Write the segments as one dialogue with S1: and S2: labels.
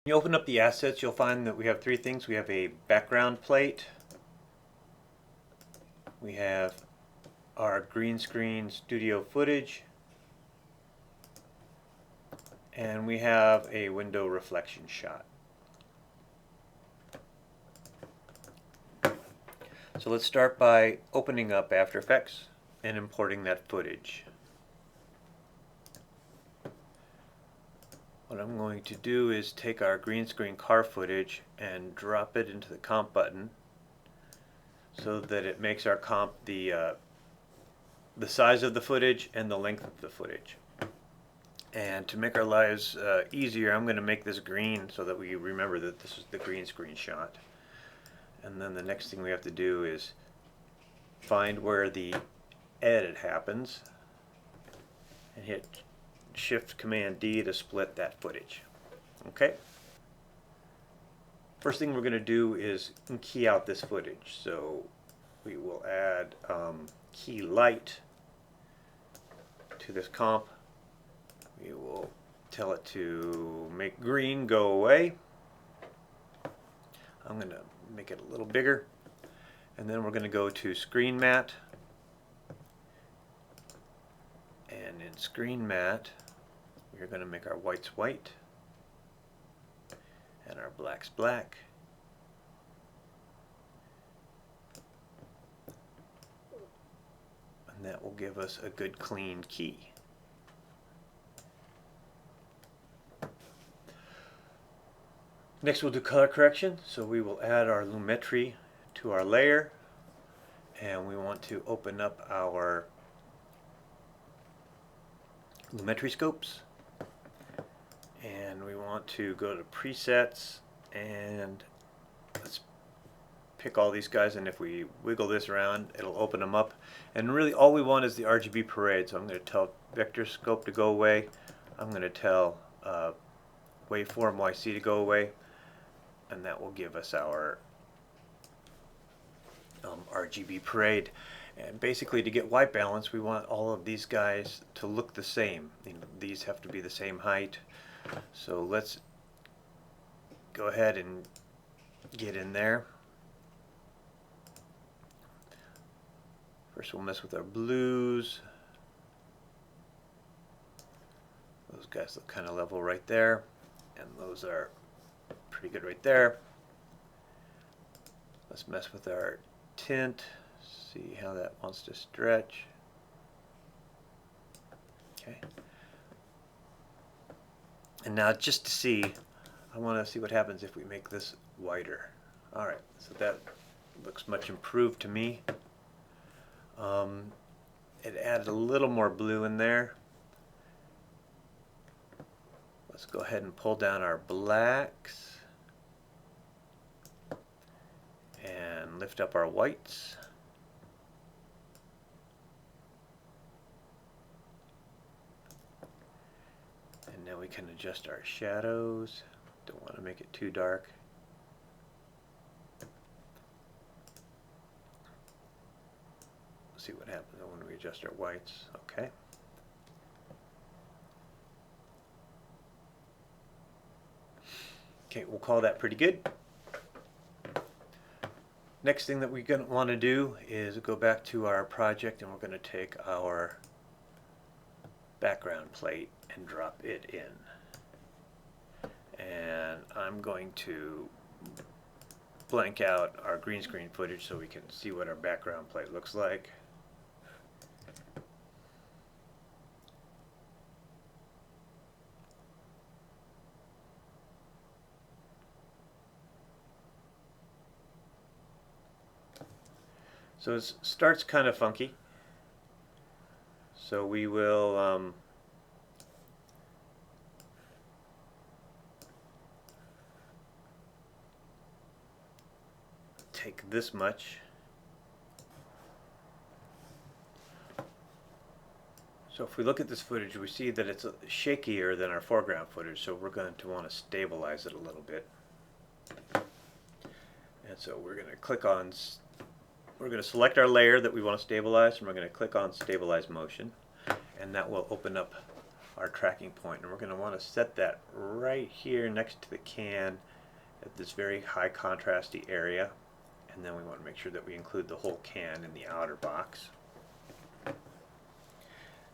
S1: you open up the assets, you'll find that we have three things. We have a background plate, we have our green screen studio footage, and we have a window reflection shot. So let's start by opening up After Effects and importing that footage. What I'm going to do is take our green screen car footage and drop it into the comp button so that it makes our comp the size of the footage and the length of the footage. And to make our lives easier, I'm going to make this green so that we remember that this is the green screen shot. And then the next thing we have to do is find where the edit happens and hit Shift Command D to split that footage. Okay? First thing we're going to do is key out this footage. So we will add key light to this comp. We will tell it to make green go away. I'm going to make it a little bigger. And then we're going to go to Screen Matte. And in Screen Matte, we're going to make our whites white and our blacks black. And that will give us a good clean key. Next we'll do color correction. So we will add our lumetri to our layer, and we want to open up our lumetri scopes, and we want to go to presets, and let's pick all these guys, and if we wiggle this around it'll open them up. And really all we want is the RGB parade. So I'm going to tell vector scope to go away. I'm going to tell waveform YC to go away, and that will give us our RGB parade. And basically, to get white balance, we want all of these guys to look the same. These have to be the same height. So let's go ahead and get in there. First we'll mess with our blues. Those guys look kind of level right there, and those are pretty good right there. Let's mess with our tint, see how that wants to stretch. Okay. And now just to see, I want to see what happens if we make this whiter. Alright, so that looks much improved to me. It added a little more blue in there. Let's go ahead and pull down our blacks and lift up our whites. And now we can adjust our shadows. Don't want to make it too dark. See what happens when we adjust our whites. Okay. Okay, we'll call that pretty good. Next thing that we're going to want to do is go back to our project, and we're going to take our background plate and drop it in. And I'm going to blank out our green screen footage so we can see what our background plate looks like. So it starts kind of funky. So we will take this much. So if we look at this footage, we see that it's shakier than our foreground footage, so we're going to want to stabilize it a little bit. And so we're going to click on, we're going to select our layer that we want to stabilize, and we're going to click on Stabilize Motion, and that will open up our tracking point, and we're going to want to set that right here next to the can at this very high contrasty area, and then we want to make sure that we include the whole can in the outer box.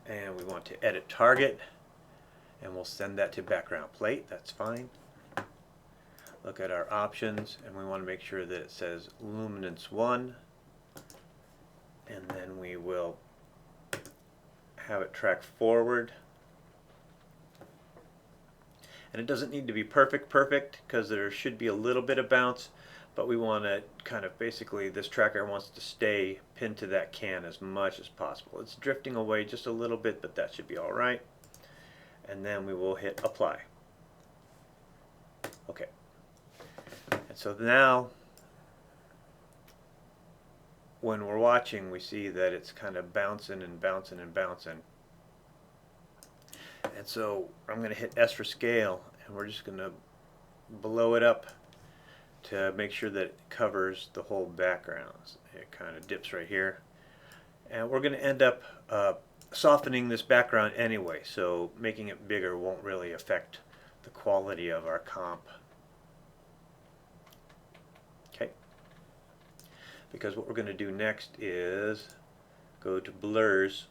S1: And we want to edit target, and we'll send that to background plate. That's fine. Look at our options, and we want to make sure that it says luminance 1, and then we will have it track forward. And it doesn't need to be perfect because there should be a little bit of bounce, but we want to kind of basically, this tracker wants to stay pinned to that can as much as possible. It's drifting away just a little bit, but that should be all right. And then we will hit apply. Okay. And so now when we're watching, we see that it's kind of bouncing and bouncing and bouncing. And so I'm going to hit S for scale, and we're just going to blow it up to make sure that it covers the whole background. It kind of dips right here. And we're going to end up softening this background anyway, so making it bigger won't really affect the quality of our comp. Okay. Because what we're going to do next is go to blurs.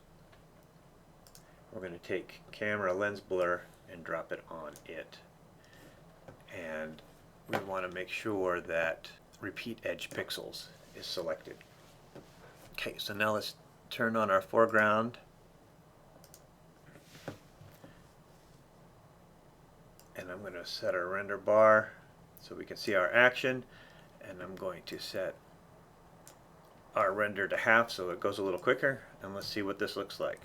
S1: We're going to take camera lens blur and drop it on it. And we want to make sure that repeat edge pixels is selected. Okay, so now let's turn on our foreground. And I'm going to set our render bar so we can see our action. And I'm going to set our render to half so it goes a little quicker. And let's see what this looks like.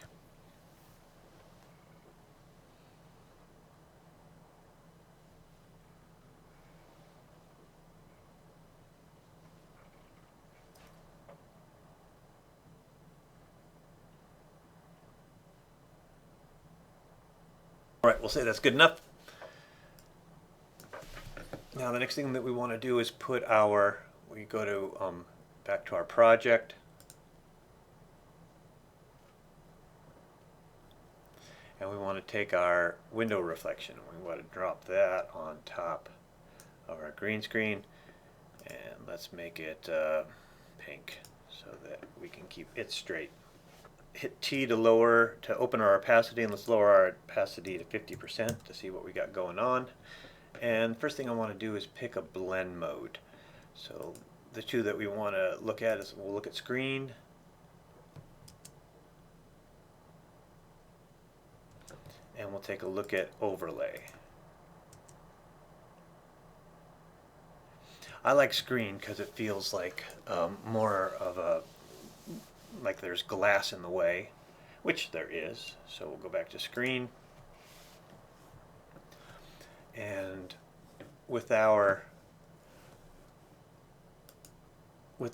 S1: Alright, we'll say that's good enough. Now the next thing that we want to do is put our, we go to back to our project. And we want to take our window reflection and we want to drop that on top of our green screen. And let's make it pink so that we can keep it straight. Hit T to lower, to open our opacity, and let's lower our opacity to 50% to see what we got going on. And first thing I want to do is pick a blend mode. So the two that we want to look at is, we'll look at screen, and we'll take a look at overlay. I like screen because it feels like more of a, like there's glass in the way, which there is. So we'll go back to screen, and with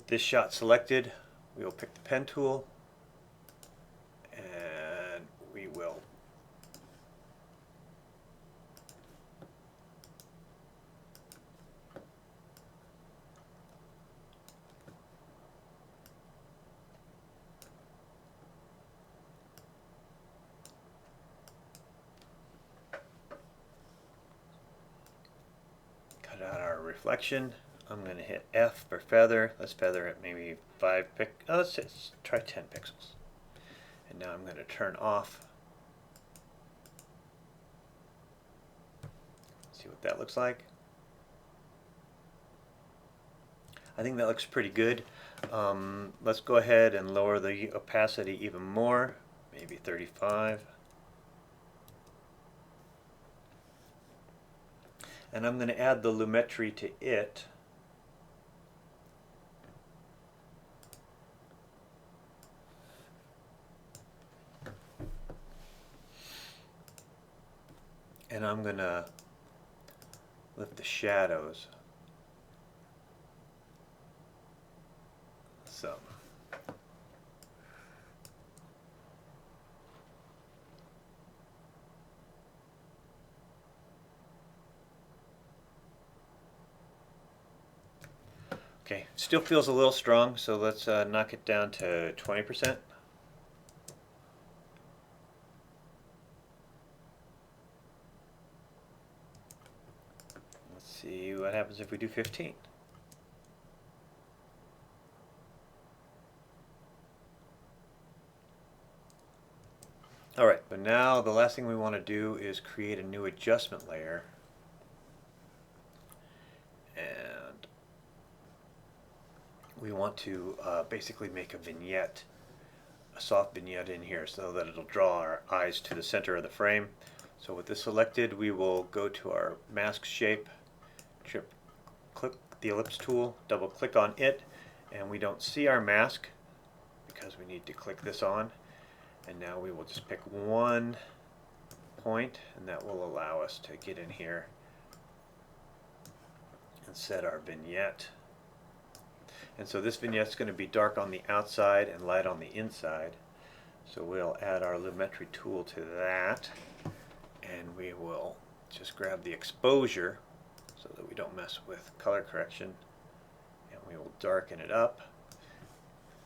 S1: this shot selected, we will pick the pen tool, and we will out our reflection. I'm going to hit F for feather. Let's feather it maybe 5 let's try 10 pixels. And now I'm going to turn off. See what that looks like. I think that looks pretty good. Let's go ahead and lower the opacity even more, maybe 35. And I'm going to add the lumetri to it. And I'm going to lift the shadows some. Okay, still feels a little strong, so let's knock it down to 20%. see what happens if we do 15. Alright, but now the last thing we want to do is create a new adjustment layer. And we want to basically make a vignette, a soft vignette in here so that it'll draw our eyes to the center of the frame. So with this selected, we will go to our mask shape, click the ellipse tool, double click on it, and we don't see our mask because we need to click this on. And now we will just pick one point, and that will allow us to get in here and set our vignette. And so this vignette is going to be dark on the outside and light on the inside. So we'll add our lumetri tool to that, and we will just grab the exposure so that we don't mess with color correction, and we will darken it up.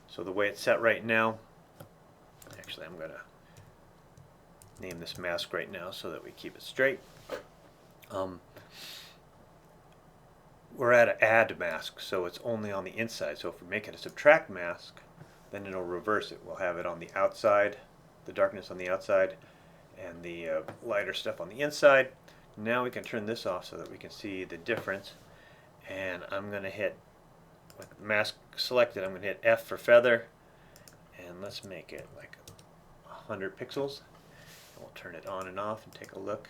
S1: So the way it's set right now, actually I'm going to name this mask right now so that we keep it straight. We're at an add mask, so it's only on the inside. So if we make it a subtract mask, then it'll reverse it. We'll have it on the outside, the darkness on the outside, and the lighter stuff on the inside. Now we can turn this off so that we can see the difference. And I'm going to hit, with the mask selected, I'm going to hit F for feather, and let's make it like 100 pixels. And we'll turn it on and off and take a look.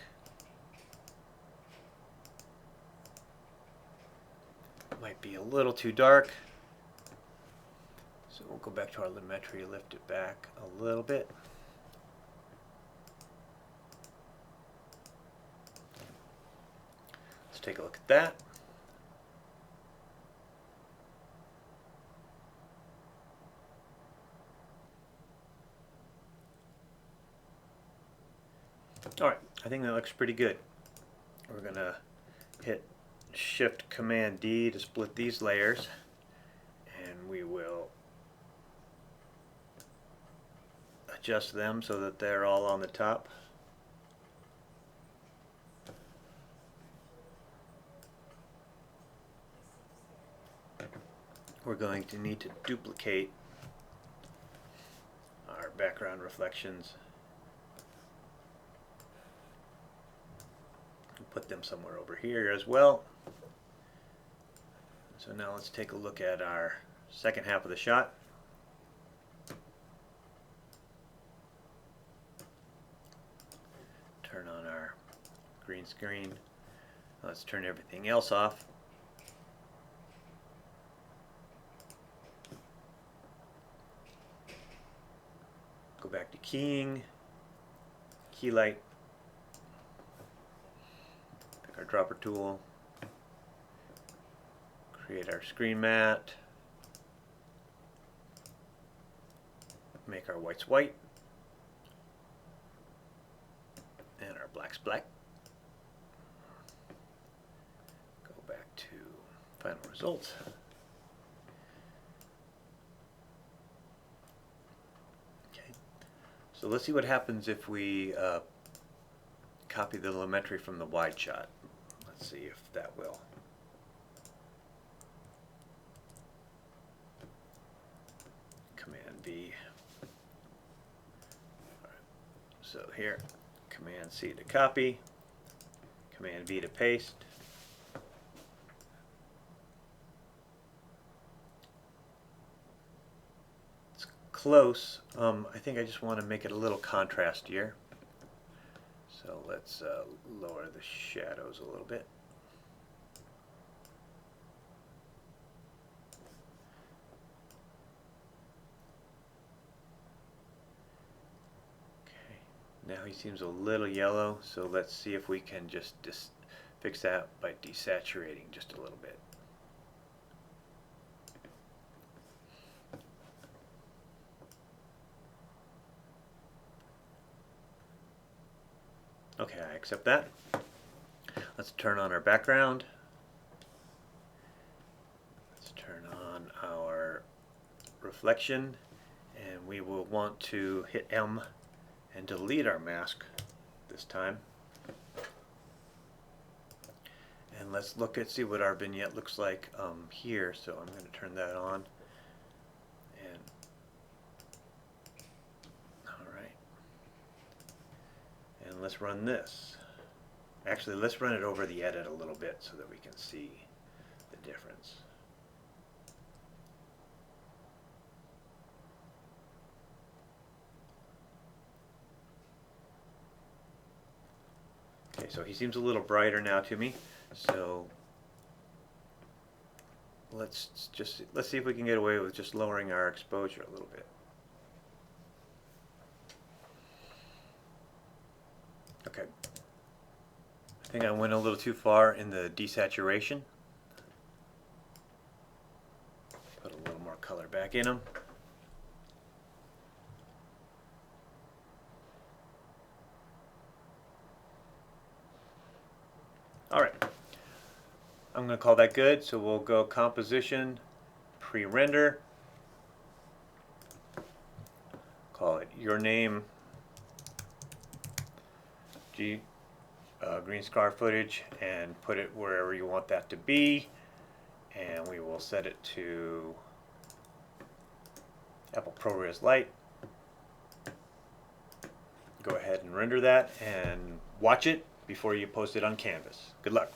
S1: Might be a little too dark, so we'll go back to our lumetri, lift it back a little bit. Let's take a look at that. Alright, I think that looks pretty good. We're going to hit Shift Command D to split these layers, and we will adjust them so that they're all on the top. We're going to need to duplicate our background reflections and put them somewhere over here as well. So now let's take a look at our second half of the shot. Turn on our green screen. Let's turn everything else off. Go back to keying, key light, pick our dropper tool, create our screen matte, make our whites white, and our blacks black. Go back to final results. Okay, so let's see what happens if we copy the lumetri from the wide shot. Let's see if that will. Command V. Right. So here, Command C to copy, Command V to paste. It's close. I think I just want to make it a little contrastier. So let's lower the shadows a little bit. Now he seems a little yellow, so let's see if we can just fix that by desaturating just a little bit. Okay, I accept that. Let's turn on our background. Let's turn on our reflection, and we will want to hit M and delete our mask this time. And let's look at see what our vignette looks like here. So I'm going to turn that on. And all right. And let's run this. Actually, let's run it over the edit a little bit so that we can see the difference. Okay, so he seems a little brighter now to me. So let's see if we can get away with just lowering our exposure a little bit. Okay. I think I went a little too far in the desaturation. Put a little more color back in them. Alright, I'm going to call that good, so we'll go composition, pre-render, call it your name, green scar footage, and put it wherever you want that to be, and we will set it to Apple ProRes Lite. Go ahead and render that and watch it before you post it on Canvas. Good luck.